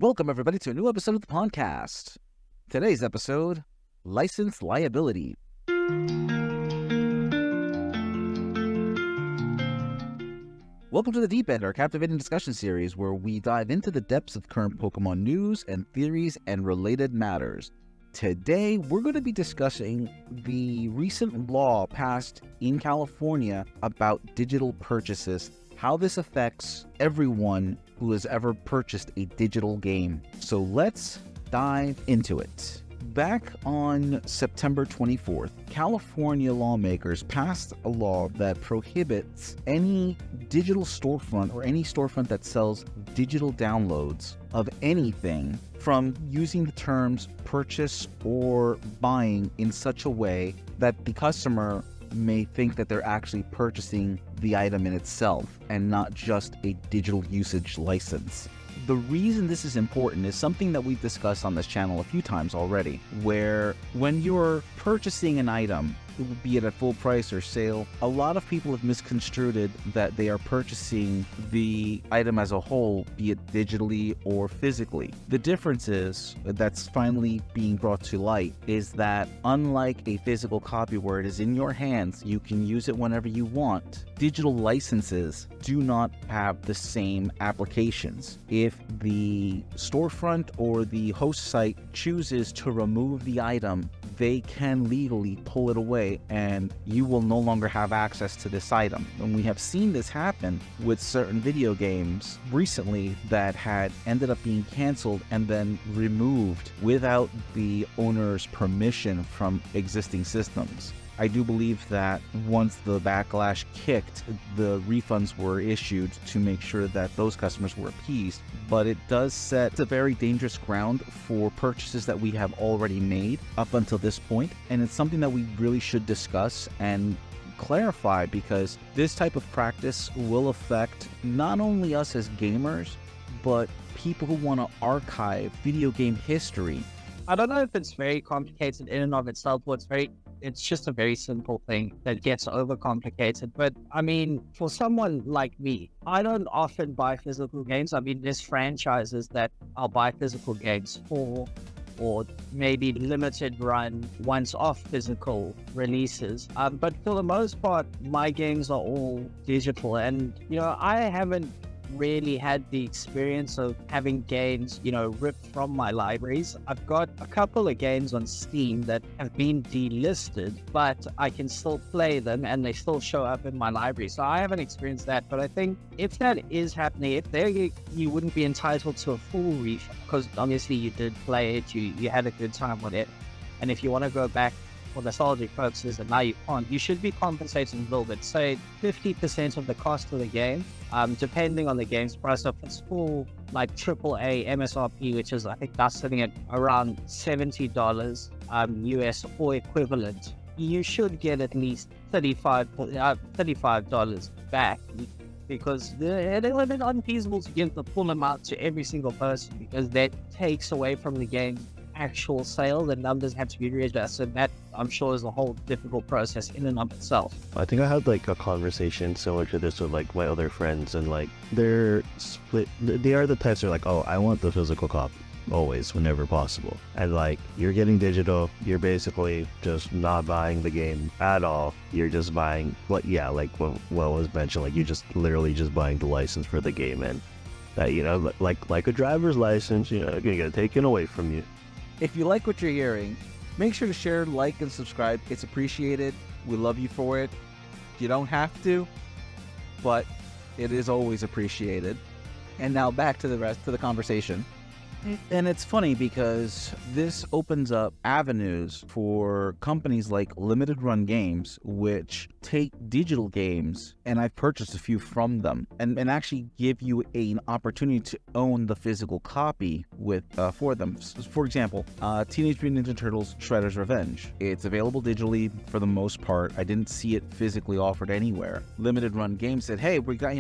Welcome, everybody, to a new episode of the podcast. Today's episode, License Liability. Welcome to The Deep End, our captivating discussion series where we dive into the depths of current Pokemon news and theories and related matters. Today, we're going to be discussing the recent law passed in California about digital purchases, how this affects everyone who has ever purchased a digital game. So let's dive into it. Back on September 24th, California lawmakers passed a law that prohibits any digital storefront or any storefront that sells digital downloads of anything from using the terms purchase or buying in such a way that the customer may think that they're actually purchasing the item in itself and not just a digital usage license. The reason this is important is something that we've discussed on this channel a few times already, where when you're purchasing an item, be it at full price or sale, a lot of people have misconstrued it that they are purchasing the item as a whole, be it digitally or physically. The difference is, that's finally being brought to light, is that unlike a physical copy where it is in your hands, you can use it whenever you want, digital licenses do not have the same applications. If the storefront or the host site chooses to remove the item, they can legally pull it away and you will no longer have access to this item. And we have seen this happen with certain video games recently that had ended up being canceled and then removed without the owner's permission from existing systems. I do believe that once the backlash kicked, the refunds were issued to make sure that those customers were appeased, but it does set a very dangerous ground for purchases that we have already made up until this point, and it's something that we really should discuss and clarify because this type of practice will affect not only us as gamers, but people who want to archive video game history. I don't know if it's very complicated in and of itself, or it's just a very simple thing that gets overcomplicated. But I mean, for someone like me, I don't often buy physical games. I mean, there's franchises that I'll buy physical games for, or maybe limited run once-off physical releases. But for the most part, my games are all digital. And, I haven't really had the experience of having games, ripped from my libraries. I've got a couple of games on Steam that have been delisted, but I can still play them and they still show up in my library. So I haven't experienced that, but I think if that is happening, you wouldn't be entitled to a full refund because obviously you did play it, you had a good time with it. And if you want to go back for nostalgic purposes and now you can't, you should be compensated a little bit. Say 50% of the cost of the game, depending on the game's price. So if it's full like AAA MSRP, which is I think that's sitting at around $70 US or equivalent, you should get at least $35 back, because it would have been unfeasible to give the full amount to every single person because that takes away from the game's actual sale. The numbers have to be readjusted. That I'm sure is a whole difficult process in and of itself. I think I had a conversation similar to this with my other friends, and they're split. They are the types that are oh, I want the physical copy always, whenever possible. And you're getting digital, you're basically just not buying the game at all. You're just buying what was mentioned, you just literally just buying the license for the game, and that like a driver's license, you're gonna get it taken away from you. If you like what you're hearing, make sure to share, like, and subscribe. It's appreciated. We love you for it. You don't have to, but it is always appreciated. And now back to the rest of the conversation. And it's funny because this opens up avenues for companies like Limited Run Games, which take digital games, and I've purchased a few from them, and actually give you an opportunity to own the physical copy for them. For example, Teenage Mutant Ninja Turtles Shredder's Revenge. It's available digitally for the most part. I didn't see it physically offered anywhere. Limited Run Games said, hey, we got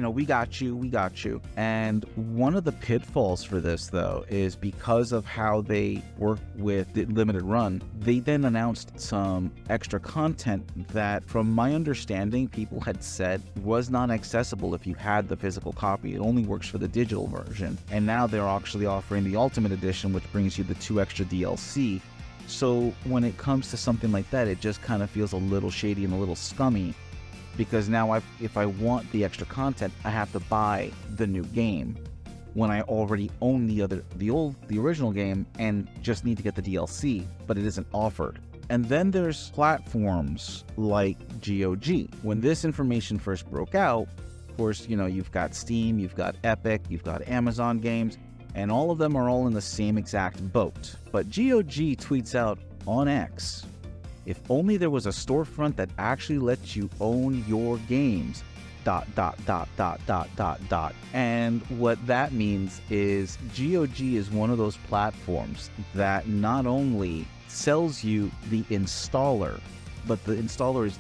you. And one of the pitfalls for this, though, is is because of how they work with the limited run, they then announced some extra content that, from my understanding, people had said was not accessible if you had the physical copy. It only works for the digital version. And now they're actually offering the Ultimate Edition, which brings you the 2 extra DLC. So when it comes to something like that, it just kind of feels a little shady and a little scummy, because now if I want the extra content, I have to buy the new game when I already own the original game and just need to get the DLC, but it isn't offered. And then there's platforms like GOG. When this information first broke out, of course, you've got Steam, you've got Epic, you've got Amazon games, and all of them are all in the same exact boat. But GOG tweets out on X, if only there was a storefront that actually lets you own your games, ... And what that means is GOG is one of those platforms that not only sells you the installer, but the installer is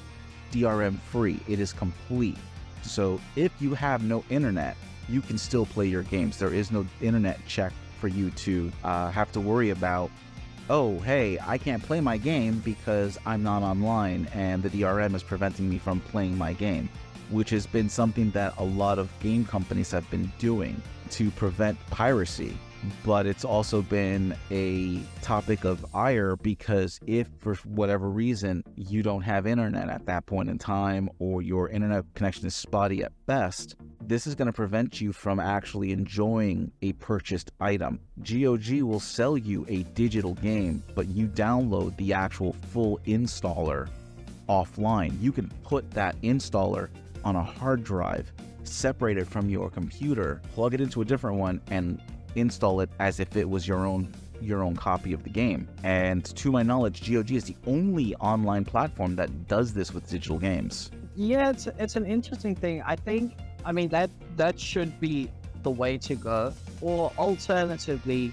DRM free. It is complete. So if you have no internet, you can still play your games. There is no internet check for you to have to worry about, oh, hey, I can't play my game because I'm not online and the DRM is preventing me from playing my game, which has been something that a lot of game companies have been doing to prevent piracy. But it's also been a topic of ire because if for whatever reason you don't have internet at that point in time, or your internet connection is spotty at best, this is going to prevent you from actually enjoying a purchased item. GOG will sell you a digital game, but you download the actual full installer offline. You can put that installer on a hard drive, separate it from your computer, plug it into a different one, and install it as if it was your own copy of the game. And to my knowledge, GOG is the only online platform that does this with digital games. Yeah, it's an interesting thing. I mean that should be the way to go. Or alternatively,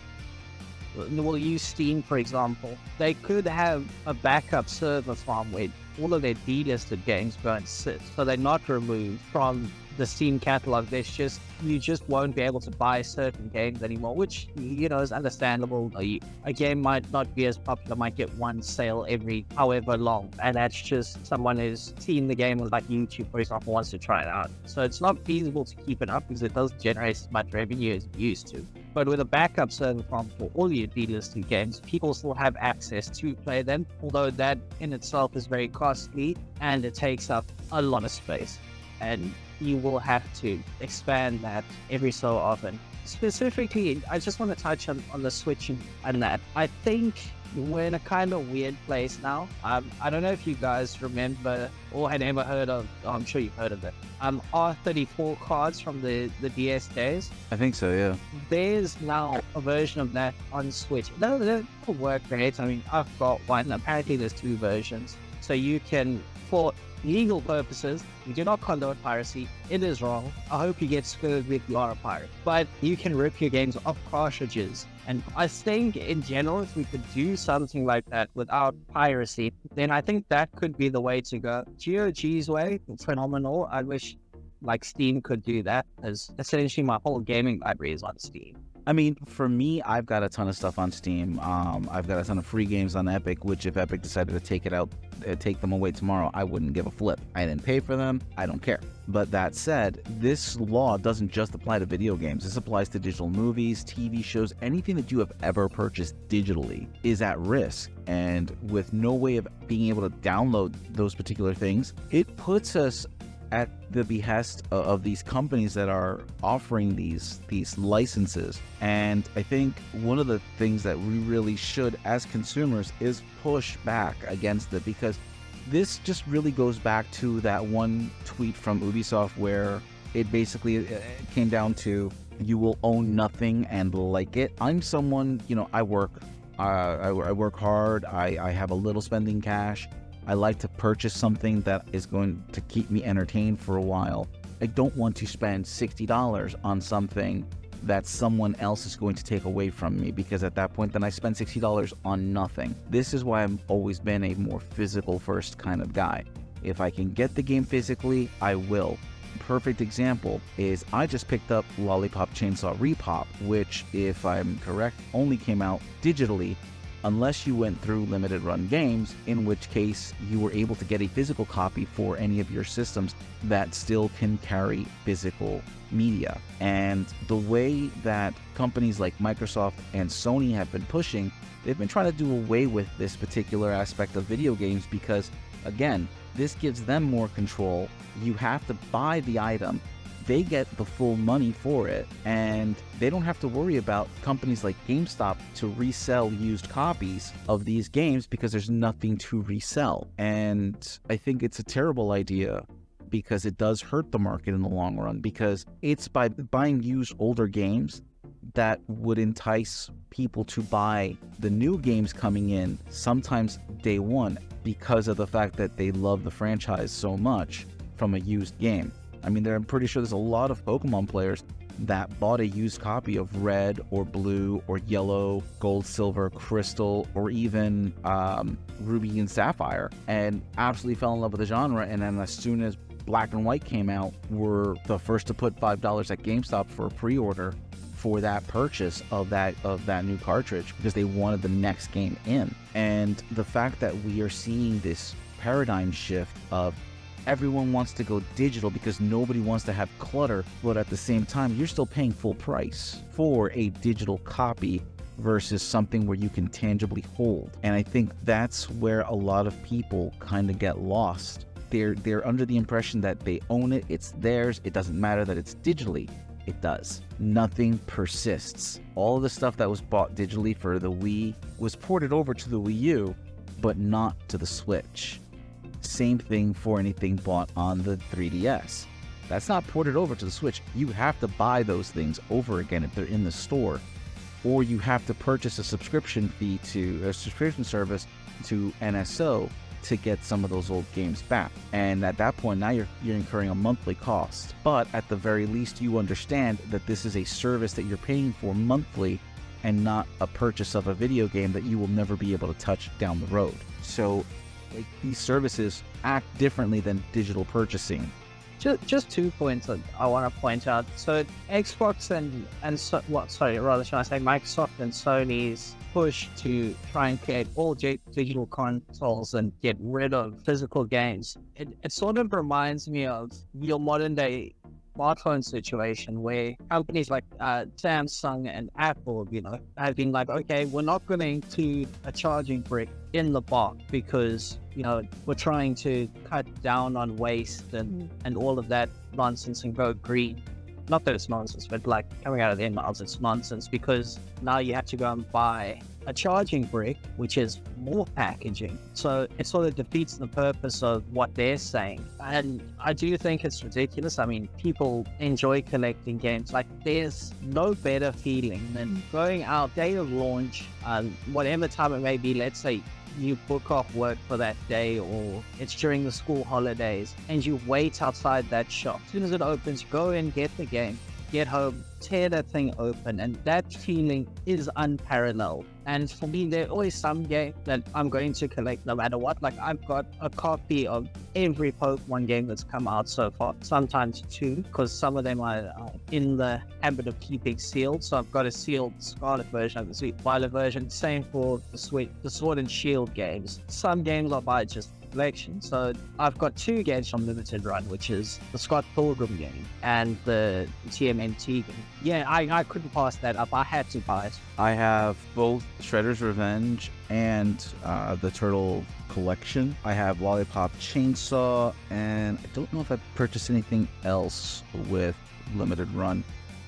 we'll use Steam for example. They could have a backup server farm where all of their delisted games go and sit, so they're not removed from the Steam catalog. You just won't be able to buy certain games anymore, which is understandable. A game might not be as popular, might get one sale every however long, and that's just someone who's seen the game on like YouTube, for example, wants to try it out. So it's not feasible to keep it up because it doesn't generate as much revenue as it used to. But with a backup server farm for all your delisted games, people still have access to play them, although that in itself is very costly and it takes up a lot of space. And you will have to expand that every so often. Specifically, I just want to touch on the Switch and that. I think we're in a kind of weird place now. I don't know if you guys remember or had ever heard of, I'm sure you've heard of it, R34 cards from the DS days. I think so, yeah. There's now a version of that on Switch. They don't work great. I mean, I've got one. Apparently there's 2 versions. So you can, for legal purposes, we do not condone piracy. It is wrong. I hope you get screwed with you are a pirate. But you can rip your games off cartridges. And I think in general, if we could do something like that without piracy, then I think that could be the way to go. GOG's way, phenomenal. I wish like Steam could do that, because essentially my whole gaming library is on Steam. I mean, for me, I've got a ton of stuff on Steam. I've got a ton of free games on Epic, which if Epic decided to take them away tomorrow, I wouldn't give a flip. I didn't pay for them. I don't care. But that said, this law doesn't just apply to video games. This applies to digital movies, TV shows, anything that you have ever purchased digitally is at risk. And with no way of being able to download those particular things, it puts us at the behest of these companies that are offering these licenses. And I think one of the things that we really should as consumers is push back against it, because this just really goes back to that one tweet from Ubisoft where it basically came down to, you will own nothing and like it. I'm someone, I work hard, I have a little spending cash. I like to purchase something that is going to keep me entertained for a while. I don't want to spend $60 on something that someone else is going to take away from me, because at that point then I spend $60 on nothing. This is why I've always been a more physical first kind of guy. If I can get the game physically, I will. perfect example is I just picked up Lollipop Chainsaw Repop, which, if I'm correct, only came out digitally, unless you went through limited run games, in which case you were able to get a physical copy for any of your systems that still can carry physical media. And the way that companies like Microsoft and Sony have been pushing, they've been trying to do away with this particular aspect of video games because, again, this gives them more control. You have to buy the item. They get the full money for it, and they don't have to worry about companies like GameStop to resell used copies of these games because there's nothing to resell. And I think it's a terrible idea because it does hurt the market in the long run, because it's by buying used older games that would entice people to buy the new games coming in, sometimes day one, because of the fact that they love the franchise so much from a used game. I mean, I'm pretty sure there's a lot of Pokemon players that bought a used copy of Red or Blue or Yellow, Gold, Silver, Crystal, or even Ruby and Sapphire, and absolutely fell in love with the genre. And then as soon as Black and White came out, were the first to put $5 at GameStop for a pre-order for that purchase of that new cartridge, because they wanted the next game in. And the fact that we are seeing this paradigm shift of everyone wants to go digital because nobody wants to have clutter, but at the same time, you're still paying full price for a digital copy versus something where you can tangibly hold. And I think that's where a lot of people kind of get lost. They're under the impression that they own it, it's theirs, it doesn't matter that it's digitally. It does. Nothing persists. All of the stuff that was bought digitally for the Wii was ported over to the Wii U, but not to the Switch. Same thing for anything bought on the 3DS. That's not ported over to the Switch. You have to buy those things over again if they're in the store, or you have to purchase a subscription fee to a subscription service to NSO to get some of those old games back. And at that point, now you're incurring a monthly cost. But at the very least, you understand that this is a service that you're paying for monthly and not a purchase of a video game that you will never be able to touch down the road. So these services act differently than digital purchasing. Just 2 points that I want to point out. So Xbox Microsoft and Sony's push to try and create all digital consoles and get rid of physical games. It sort of reminds me of your modern day smartphone situation where companies like Samsung and Apple, have been like, okay, we're not going to include a charging brick in the box because, we're trying to cut down on waste and all of that nonsense and go green. Not that it's nonsense, but like coming out of their mouths, it's nonsense because now you have to go and buy a charging brick, which is more packaging. So it sort of defeats the purpose of what they're saying. And I do think it's ridiculous. I mean, people enjoy collecting games. Like, there's no better feeling than going out day of launch, whatever time it may be. Let's say you book off work for that day, or it's during the school holidays, and you wait outside that shop. As soon as it opens, go in, get the game, get home, tear that thing open, and that feeling is unparalleled. And for me, there are always some game that I'm going to collect no matter what. Like, I've got a copy of every Pokemon game that's come out so far, sometimes two, because some of them are in the habit of keeping sealed. So I've got a sealed Scarlet version, I've got a Sweet Violet version. Same for the Sword and Shield games. Some games I buy just collection. So I've got two games from Limited Run, which is the Scott Pilgrim game and the TMNT game. Yeah, I couldn't pass that up. I had to buy it. I have both Shredder's Revenge and the Turtle Collection. I have Lollipop Chainsaw, and I don't know if I've purchased anything else with Limited Run.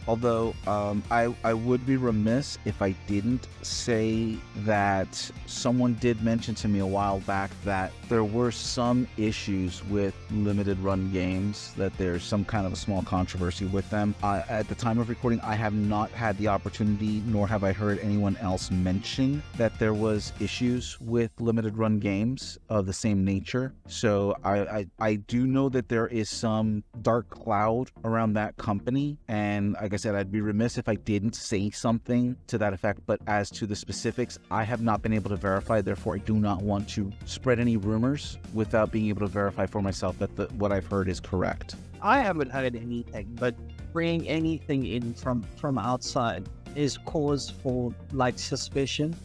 Although I would be remiss if I didn't say that someone did mention to me a while back that there were some issues with limited run games, that there's some kind of a small controversy with them. At the time of recording, I have not had the opportunity, nor have I heard anyone else mention that there was issues with limited run games of the same nature. So I do know that there is some dark cloud around that company, and like I said, I'd be remiss if I didn't say something to that effect. But as to the specifics, I have not been able to verify. Therefore, I do not want to spread any rumors without being able to verify for myself that what I've heard is correct. I haven't heard anything, but bringing anything in from outside is cause for like suspicion,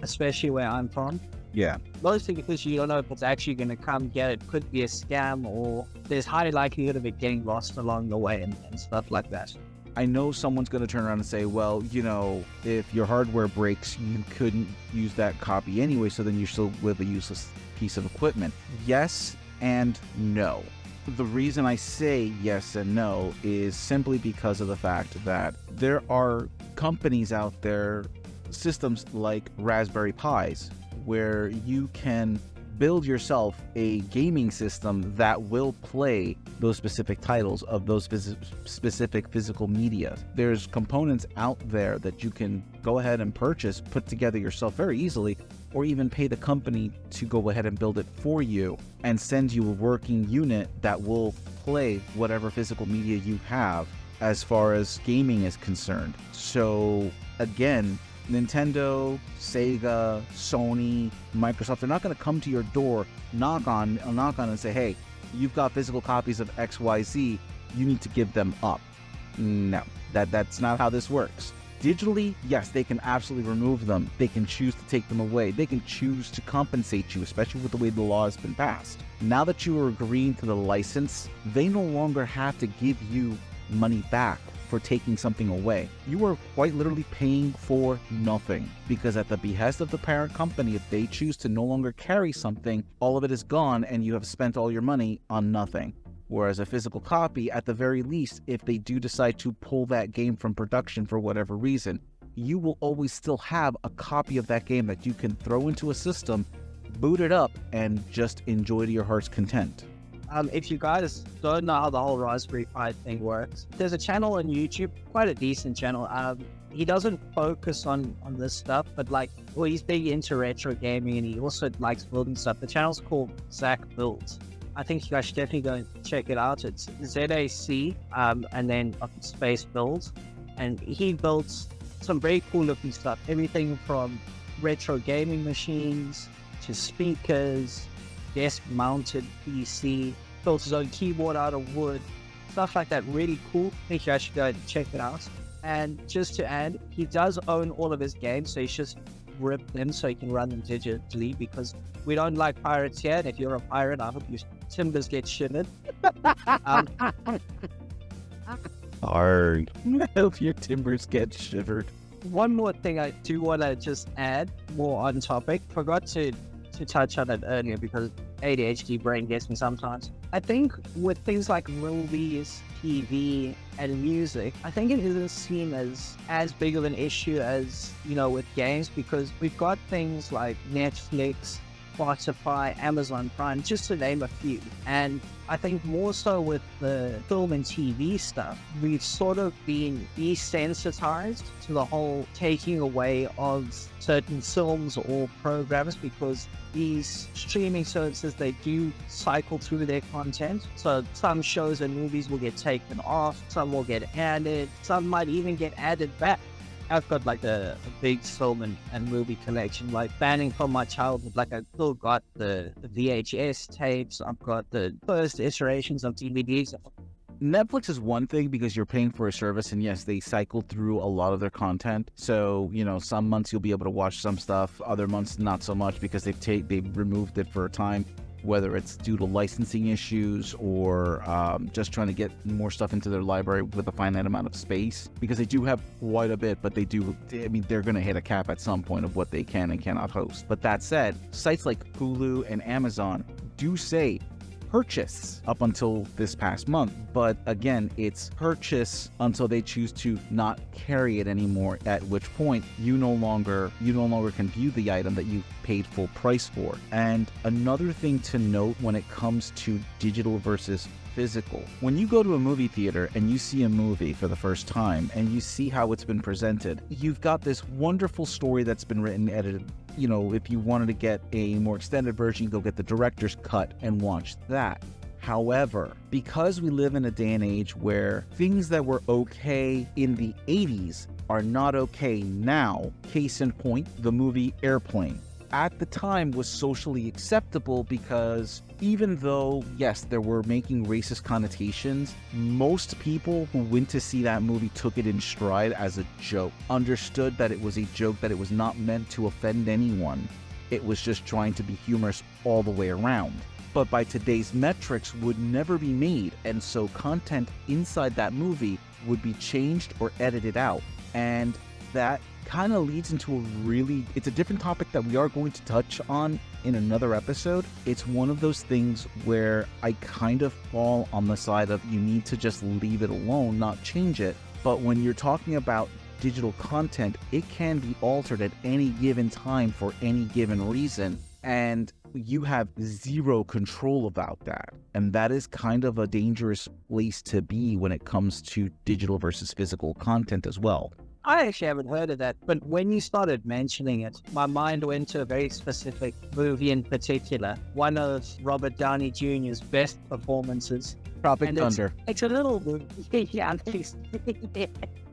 especially where I'm from. Yeah. Mostly because you don't know if it's actually going to come get it. Could be a scam, or there's high likelihood of it getting lost along the way and stuff like that. I know someone's going to turn around and say, well, if your hardware breaks, you couldn't use that copy anyway, so then you're still with a useless piece of equipment. Yes and no. The reason I say yes and no is simply because of the fact that there are companies out there, systems like Raspberry Pis, where you can build yourself a gaming system that will play those specific titles of those specific physical media. There's components out there that you can go ahead and purchase, put together yourself very easily, or even pay the company to go ahead and build it for you and send you a working unit that will play whatever physical media you have as far as gaming is concerned. So again, Nintendo, Sega, Sony, Microsoft, they're not going to come to your door, knock on and say, hey, you've got physical copies of XYZ, you need to give them up. No, that's not how this works. Digitally, yes, they can absolutely remove them. They can choose to take them away. They can choose to compensate you, especially with the way the law has been passed. Now that you are agreeing to the license, they no longer have to give you money back for taking something away. You are quite literally paying for nothing, because at the behest of the parent company, if they choose to no longer carry something, all of it is gone and you have spent all your money on nothing. Whereas a physical copy, at the very least, if they do decide to pull that game from production for whatever reason, you will always still have a copy of that game that you can throw into a system, boot it up, and just enjoy to your heart's content. If you guys don't know how the whole Raspberry Pi thing works, there's a channel on YouTube, quite a decent channel. He doesn't focus on this stuff, but he's big into retro gaming, and he also likes building stuff. The channel's called Zach Builds. I think you guys should definitely go and check it out. It's ZAC, and then space builds. And he builds some very cool looking stuff. Everything from retro gaming machines to speakers, desk-mounted PC, built his own keyboard out of wood, stuff like that. Really cool. I think you guys should go and check it out. And just to add, he does own all of his games, so he's just ripped them so he can run them digitally, because we don't like pirates here, and if you're a pirate, I hope your timbers get shivered. Arg. I hope your timbers get shivered. One more thing I do want to just add, more on topic. Forgot to touch on it earlier because ADHD brain gets me sometimes. I think with things like movies, TV, and music, I think it isn't seen as big of an issue as, with games, because we've got things like Netflix, Spotify, Amazon Prime, just to name a few. And I think more so with the film and TV stuff, we've sort of been desensitized to the whole taking away of certain films or programs, because these streaming services, they do cycle through their content. So some shows and movies will get taken off, some will get added, some might even get added back. I've got a big film and movie collection, banning from my childhood. I still got the VHS tapes. I've got the first iterations of DVDs. Netflix is one thing because you're paying for a service, and yes, they cycle through a lot of their content. So, some months you'll be able to watch some stuff, other months not so much, because they've removed it for a time, whether it's due to licensing issues or just trying to get more stuff into their library with a finite amount of space, because they do have quite a bit, but they're going to hit a cap at some point of what they can and cannot host. But that said, sites like Hulu and Amazon do say purchase up until this past month, but again, it's purchase until they choose to not carry it anymore, at which point you no longer can view the item that you paid full price for. And another thing to note when it comes to digital versus physical, when you go to a movie theater and you see a movie for the first time and you see how it's been presented, you've got this wonderful story that's been written, edited. If you wanted to get a more extended version, you go get the director's cut and watch that. However, because we live in a day and age where things that were okay in the 80s are not okay now, case in point, the movie Airplane. at the time was socially acceptable because even though, yes, there were making racist connotations, most people who went to see that movie took it in stride as a joke, understood that it was a joke, that it was not meant to offend anyone. It was just trying to be humorous all the way around. But by today's metrics would never be made, and so content inside that movie would be changed or edited out. And that kind of leads into it's a different topic that we are going to touch on in another episode. It's one of those things where I kind of fall on the side of you need to just leave it alone, not change it. But when you're talking about digital content, it can be altered at any given time for any given reason, and you have zero control about that. And that is kind of a dangerous place to be when it comes to digital versus physical content as well. I actually haven't heard of that, but when you started mentioning it, my mind went to a very specific movie in particular, one of Robert Downey Jr.'s best performances. Tropic Thunder. It's a little movie. Yeah,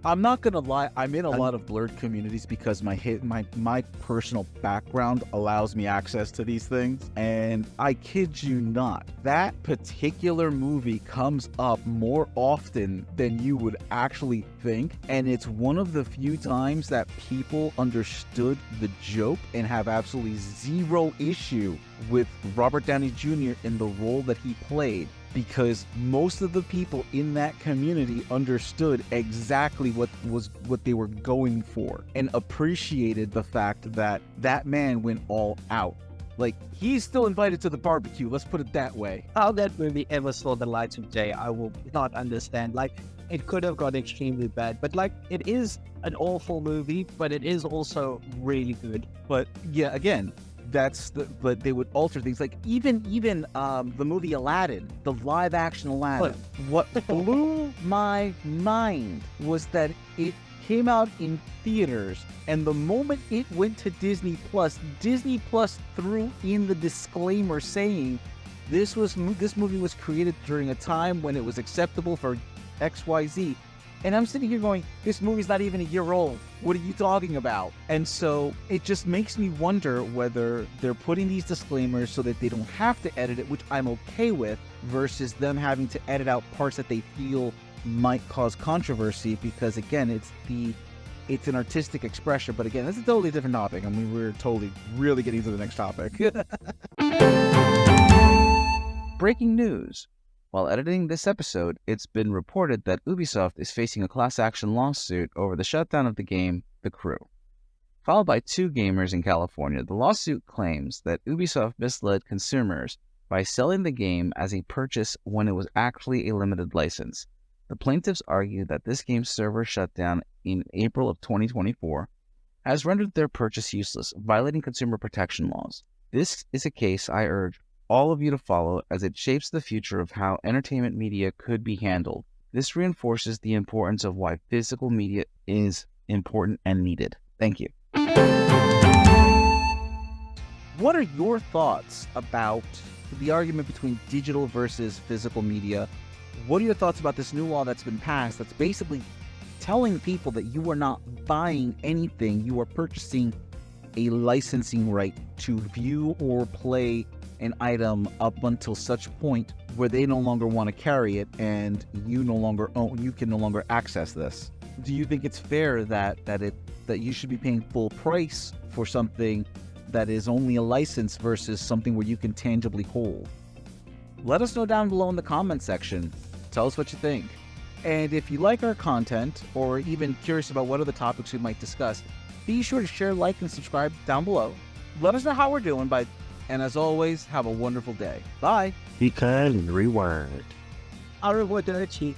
I'm not gonna lie, I'm in a lot of blurred communities because my personal background allows me access to these things, and I kid you not, that particular movie comes up more often than you would actually think, and it's one of the few times that people understood the joke and have absolutely zero issue with Robert Downey Jr. in the role that he played, because most of the people in that community understood exactly what they were going for and appreciated the fact that that man went all out. Like, he's still invited to the barbecue, let's put it that way. How that movie ever saw the light of day, I will not understand. Like, it could have got extremely bad, but like, it is an awful movie, but it is also really good. But yeah, again, but they would alter things, like even the movie Aladdin, the live action Aladdin. What blew my mind was that it came out in theaters, and the moment it went to Disney Plus threw in the disclaimer saying this movie was created during a time when it was acceptable for XYZ. And I'm sitting here going, this movie's not even a year old. What are you talking about? And so it just makes me wonder whether they're putting these disclaimers so that they don't have to edit it, which I'm okay with, versus them having to edit out parts that they feel might cause controversy, because again, it's an artistic expression. But again, that's a totally different topic. I mean, we're totally really getting to the next topic. Breaking news. While editing this episode, it's been reported that Ubisoft is facing a class action lawsuit over the shutdown of the game The Crew. Filed by two gamers in California, the lawsuit claims that Ubisoft misled consumers by selling the game as a purchase when it was actually a limited license. The plaintiffs argue that this game's server shutdown in April of 2024 has rendered their purchase useless, violating consumer protection laws. This is a case I urge all of you to follow, as it shapes the future of how entertainment media could be handled. This reinforces the importance of why physical media is important and needed. Thank you. What are your thoughts about the argument between digital versus physical media? What are your thoughts about this new law that's been passed that's basically telling people that you are not buying anything, you are purchasing a licensing right to view or play an item up until such point where they no longer want to carry it and you can no longer access this? Do you think it's fair that you should be paying full price for something that is only a license versus something where you can tangibly hold? Let us know down below in the comment section. Tell us what you think. And if you like our content, or even curious about what other topics we might discuss, be sure to share, like, and subscribe down below. Let us know how we're doing and as always, have a wonderful day. Bye. Be kind and rewind. Arrivederci.